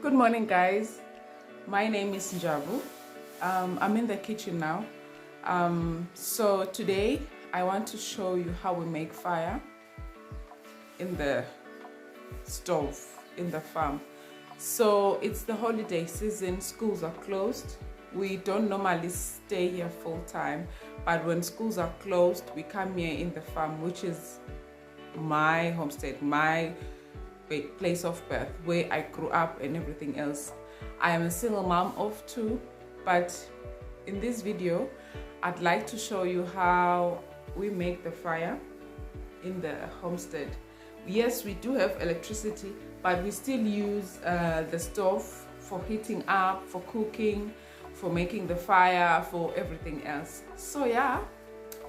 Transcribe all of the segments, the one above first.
Good morning, guys. My name is Njabu. I'm in the kitchen now. So today I want to show you how we make fire in the stove in the farm. So it's the holiday season, schools are closed. We don't normally stay here full time, but when schools are closed, we come here in the farm, which is my homestead, my place of birth, where I grew up and everything else. I am a single mom of 2, but in this video I'd like to show you how we make the fire in the homestead. Yes, we do have electricity, but we still use the stove for heating up, for cooking, for making the fire, for everything else. So yeah,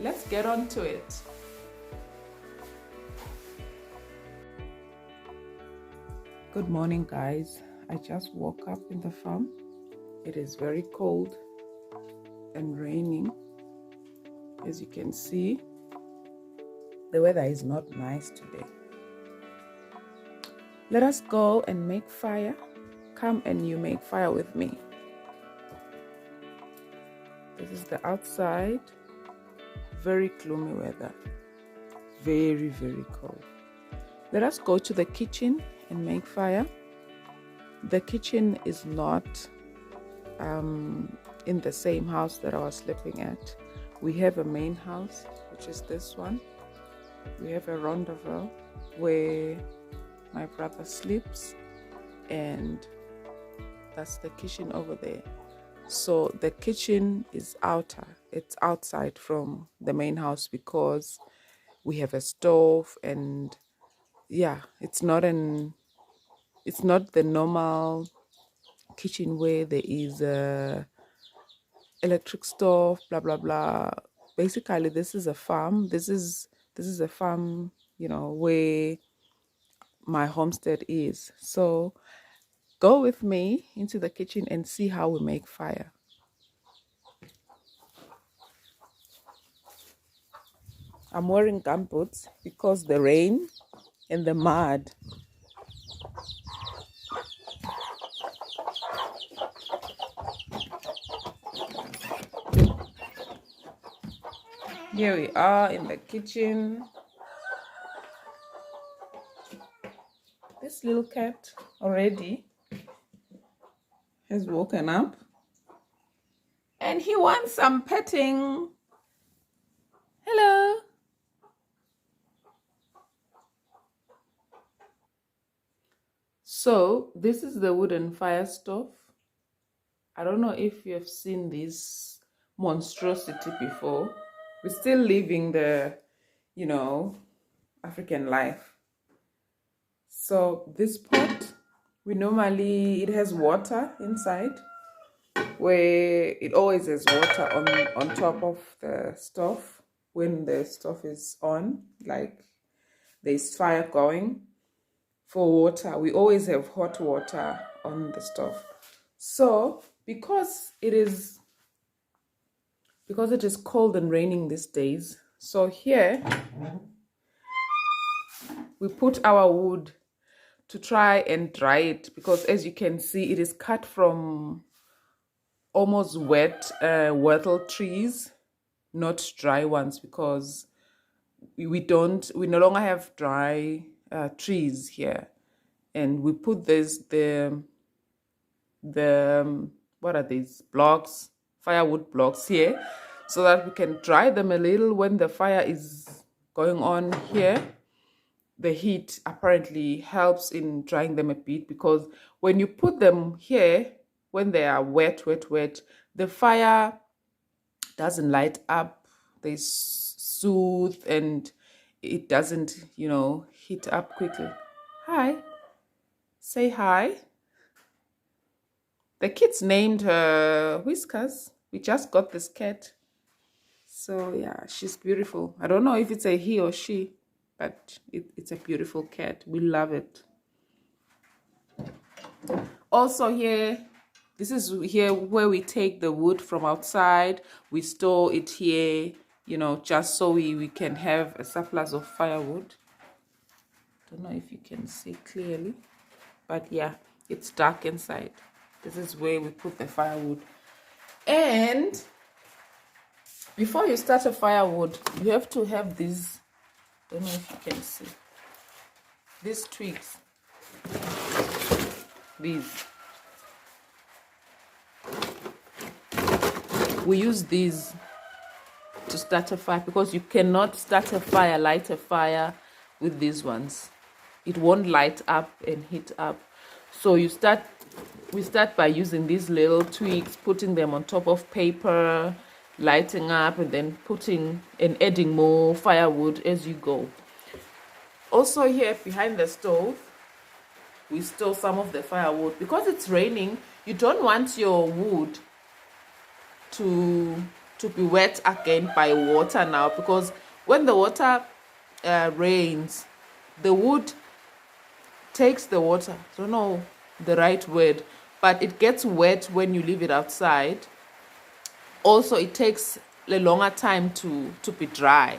let's get on to it. Good morning, guys. I just woke up in the farm. It is very cold and raining. As you can see, the weather is not nice today. Let us go and make fire. Come and you make fire with me. This is the outside. Very gloomy weather. Very, very cold. Let us go to the kitchen and make fire. The kitchen is not in the same house that I was sleeping at. We have a main house, which is this one. We have a rendezvous where my brother sleeps, and that's the kitchen over there. So the kitchen is outer. It's outside from the main house because we have a stove, and yeah, it's not the normal kitchen where there is a electric stove, blah blah blah. Basically, this is a farm. This is a farm, you know, where my homestead is. So go with me into the kitchen and see how we make fire. I'm wearing gumboots because the rain and the mud. Here we are in the kitchen. This little cat already has woken up and he wants some petting. Hello. So this is the wooden fire stove. I don't know if you have seen this monstrosity before. We're still living the, you know, African life. So this pot, it has water inside, where it always has water on top of the stove when the stove is on, like there's fire going. For water, we always have hot water on the stove. So because it is cold and raining these days, so here we put our wood to try and dry it, because as you can see, it is cut from almost wet wattle trees, not dry ones, because we no longer have dry trees here. And we put the what are these blocks, firewood blocks here, so that we can dry them a little when the fire is going on here. The heat apparently helps in drying them a bit, because when you put them here, when they are wet, the fire doesn't light up. They soothe and it doesn't, heat up quickly. Hi. Say hi. The kids named her Whiskers. We just got this cat. So yeah, she's beautiful. I don't know if it's a he or she, but it's a beautiful cat. We love it. Also here, this is here where we take the wood from outside. We store it here, just so we can have a surplus of firewood. Don't know if you can see clearly, but yeah, It's dark inside. This is where we put the firewood. And before you start a firewood, you have to have these, I don't know if you can see, these twigs. These. We use these to start a fire because you cannot start a fire, light a fire with these ones. It won't light up and heat up. So we start by using these little twigs, putting them on top of paper, lighting up, and then putting and adding more firewood as you go. Also here behind the stove, we store some of the firewood. Because it's raining, you don't want your wood to be wet again by water now, because when the water rains, the wood takes the water. I don't know the right word, but it gets wet when you leave it outside. Also, it takes a longer time to be dry.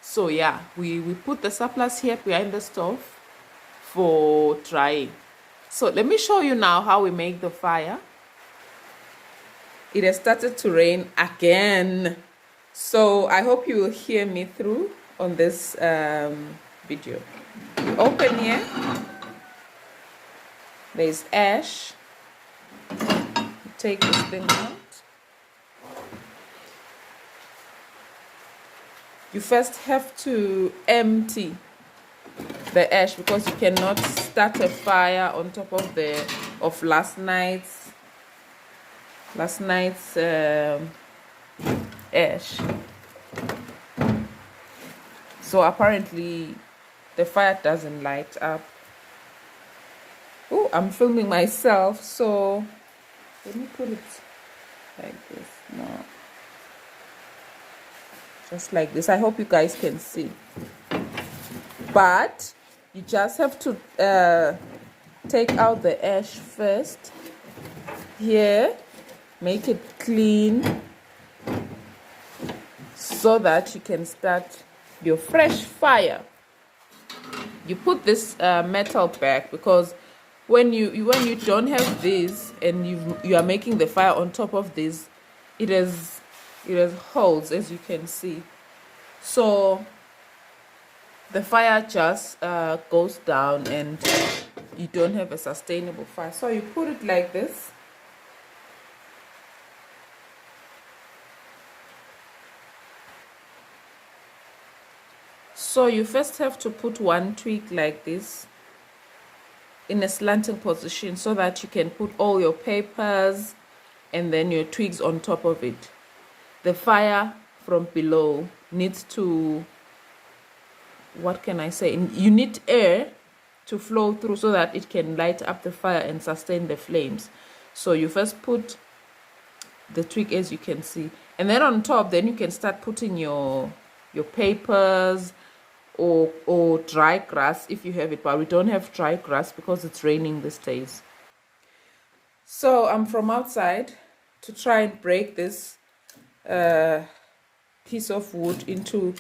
So yeah, we put the surplus here behind the stove for drying. So let me show you now how we make the fire. It has started to rain again, so I hope you will hear me through on this video. You open here, there's ash. You take this thing out. You first have to empty the ash because you cannot start a fire on top of last night's ash. So apparently the fire doesn't light up. Oh, I'm filming myself, so let me put it like this. No, just like this. I hope you guys can see. But you just have to take out the ash first. Here, make it clean so that you can start your fresh fire. You put this metal back because when you don't have this and you are making the fire on top of this, it has holes, as you can see. So the fire just goes down and you don't have a sustainable fire. So you put it like this. So you first have to put one twig like this in a slanting position so that you can put all your papers and then your twigs on top of it. The fire from below needs to, what can I say? You need air to flow through so that it can light up the fire and sustain the flames. So you first put the twig, as you can see, and then on top, then you can start putting your papers or dry grass if you have it, but we don't have dry grass because it's raining these days. So I'm from outside to try and break this piece of wood into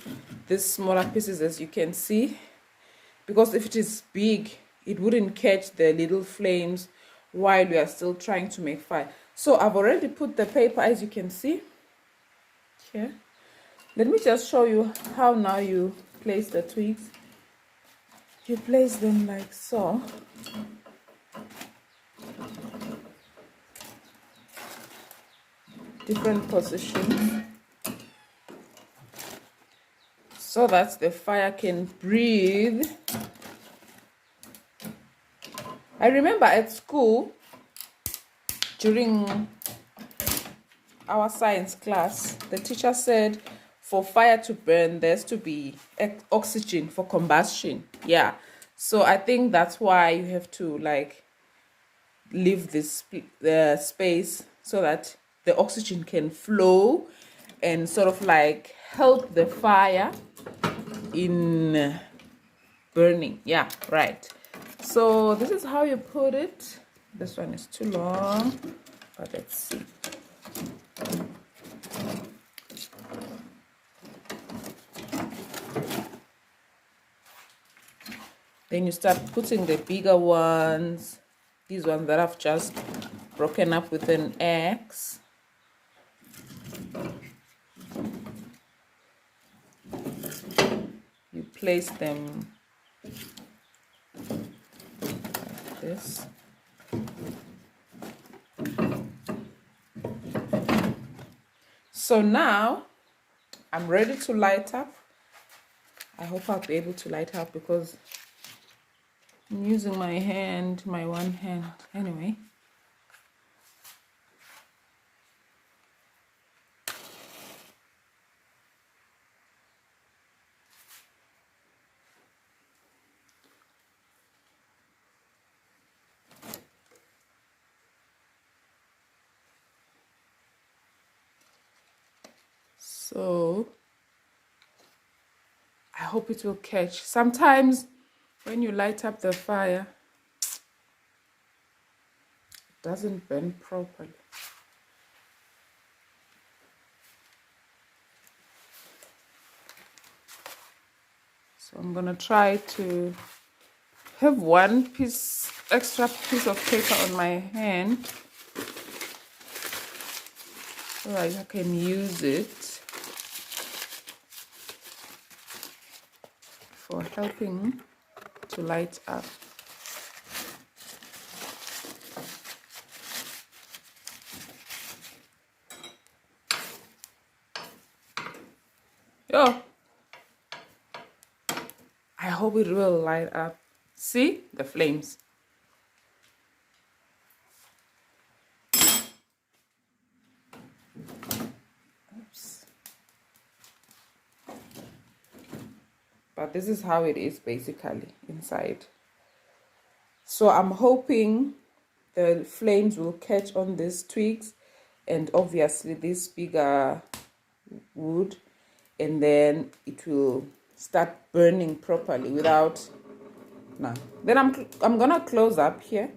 these smaller pieces, as you can see, because if it is big it wouldn't catch the little flames while we are still trying to make fire. So I've already put the paper, as you can see here. Let me just show you how now you place the twigs. You place them like so. Different positions so that the fire can breathe. I remember at school during our science class, the teacher said for fire to burn, there's to be oxygen for combustion. Yeah, so I think that's why you have to like leave this space so that the oxygen can flow and sort of like help the fire in burning. Yeah, right. So this is how you put it. This one is too long, but let's see. Then you start putting the bigger ones. these ones that I've just broken up with an axe. You place them like this. So now I'm ready to light up. I hope I'll be able to light up because I'm using my hand, my one hand. Anyway. So I hope it will catch. Sometimes when you light up the fire, it doesn't burn properly. So I'm gonna try to have one extra piece of paper on my hand so that I can use it for helping to light up. Oh, I hope it will light up. See the flames. Oops. But this is how it is basically inside. So I'm hoping the flames will catch on these twigs and obviously this bigger wood, and then it will start burning properly without now. Then I'm gonna close up here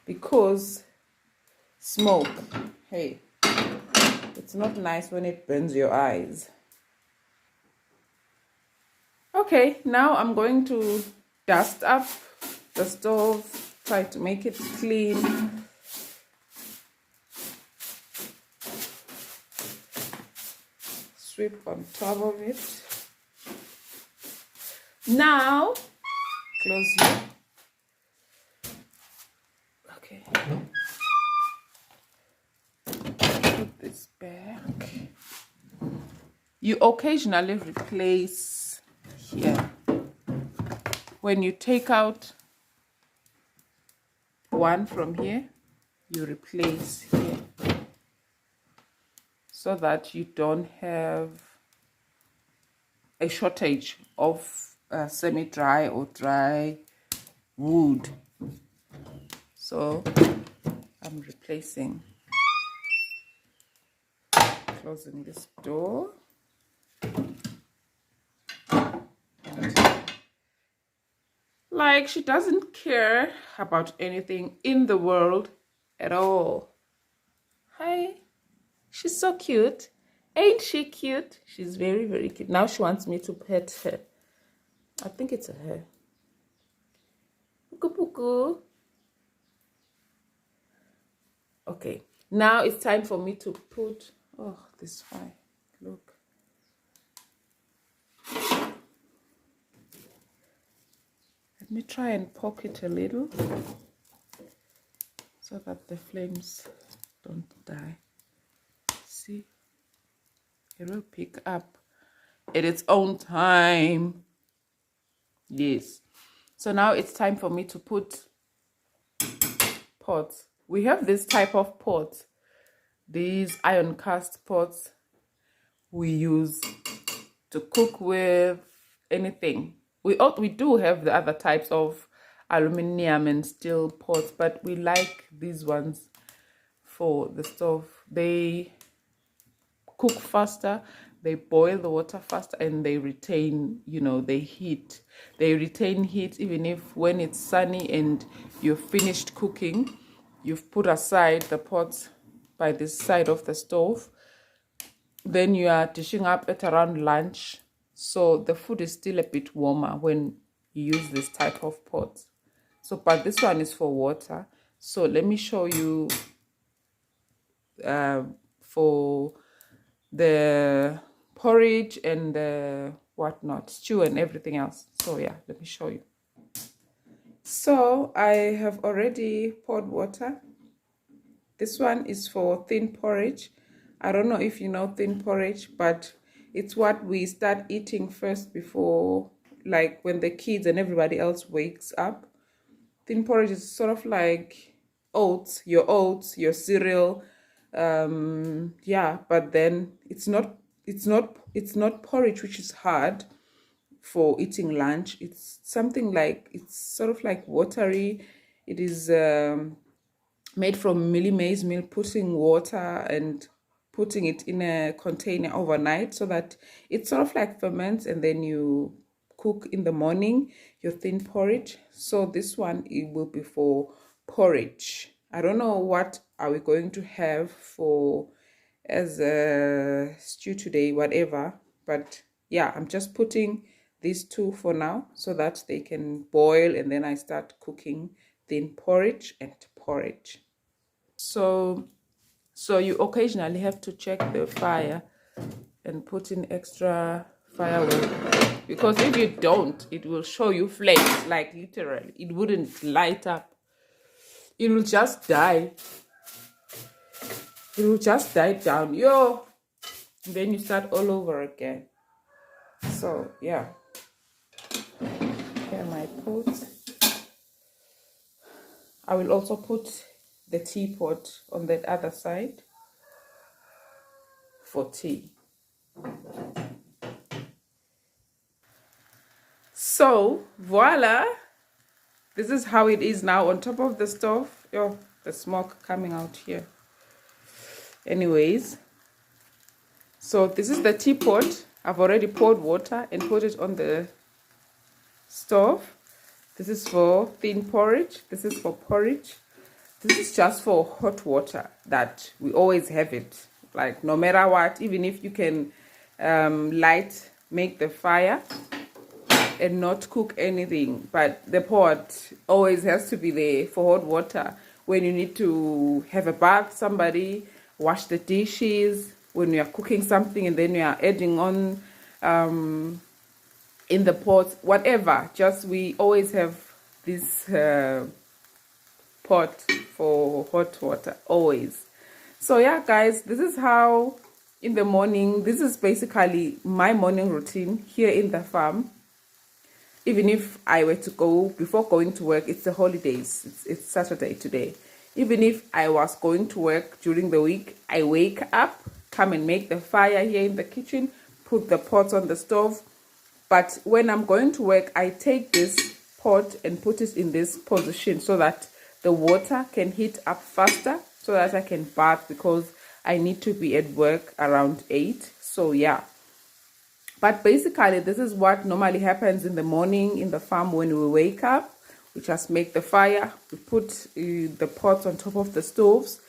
because smoke, hey, it's not nice when it burns your eyes. Okay, now I'm going to dust up the stove, try to make it clean. Sweep on top of it. Now, close here. Okay. Put this back. You occasionally replace here. When you take out one from here, you replace here so that you don't have a shortage of semi-dry or dry wood. So I'm replacing, closing this door. Like she doesn't care about anything in the world at all. Hi, she's so cute. Ain't she cute? She's very, very cute. Now she wants me to pet her. I think it's a her. Puku puku. Okay, now it's time for me to put, oh, this fire, look. Let me try and poke it a little so that the flames don't die. See, it will pick up at its own time. Yes. So now it's time for me to put pots. We have this type of pot, these iron cast pots we use to cook with anything. We do have the other types of aluminum and steel pots, but we like these ones for the stove. They cook faster, they boil the water faster, and they retain, you know, the heat. They retain heat even if when it's sunny and you've finished cooking, you've put aside the pots by this side of the stove. Then you are dishing up at around lunch, so the food is still a bit warmer when you use this type of pot. So but this one is for water. So let me show you for the porridge and the whatnot, stew and everything else. So yeah, let me show you. So I have already poured water. This one is for thin porridge. I don't know if you know thin porridge, but it's what we start eating first before, like when the kids and everybody else wakes up. Thin porridge is sort of like oats, your cereal. Yeah, but then it's not porridge, which is hard for eating lunch. It's something like, it's sort of like watery. It is made from mealie maize meal, putting water and putting it in a container overnight so that it sort of like ferments, and then you cook in the morning your thin porridge. So this one, it will be for porridge. I don't know what are we going to have for as a stew today, whatever, but yeah, I'm just putting these two for now so that they can boil, and then I start cooking thin porridge and porridge. So you occasionally have to check the fire and put in extra firewood, because if you don't, it will show you flames, like literally it wouldn't light up. It will just die. It will just die down, and then you start all over again. So yeah, here my pot. I will also put the teapot on that other side for tea. So voila, this is how it is now on top of the stove. The smoke coming out here. Anyways, so this is the teapot. I've already poured water and put it on the stove. This is for thin porridge. This is for porridge. This is just for hot water, that we always have it, like no matter what. Even if you can make the fire and not cook anything, but the pot always has to be there for hot water when you need to have a bath, somebody wash the dishes, when you are cooking something and then you are adding on in the pot, whatever. Just we always have this pot for hot water, always. So yeah, guys, this is how in the morning, this is basically my morning routine here in the farm. Even if I were to go, before going to work, it's the holidays, it's Saturday today. Even if I was going to work during the week, I wake up, come and make the fire here in the kitchen, put the pots on the stove. But when I'm going to work, I take this pot and put it in this position so that the water can heat up faster, so that I can bath, because I need to be at work around 8. So yeah. But basically, this is what normally happens in the morning in the farm. When we wake up, we just make the fire, we put the pots on top of the stoves,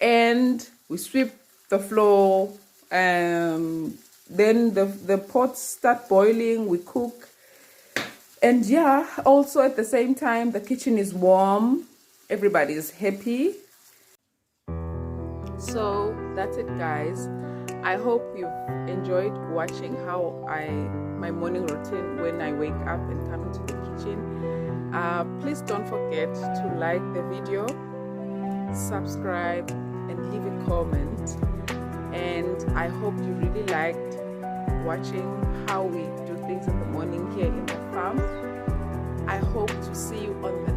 and we sweep the floor. Then the pots start boiling, we cook. And yeah, also at the same time, the kitchen is warm, everybody is happy. So that's it, guys. I hope you've enjoyed watching how my morning routine when I wake up and come into the kitchen. Please don't forget to like the video, subscribe, and leave a comment. And I hope you really liked watching how we do things in the morning here in the farm. I hope to see you on the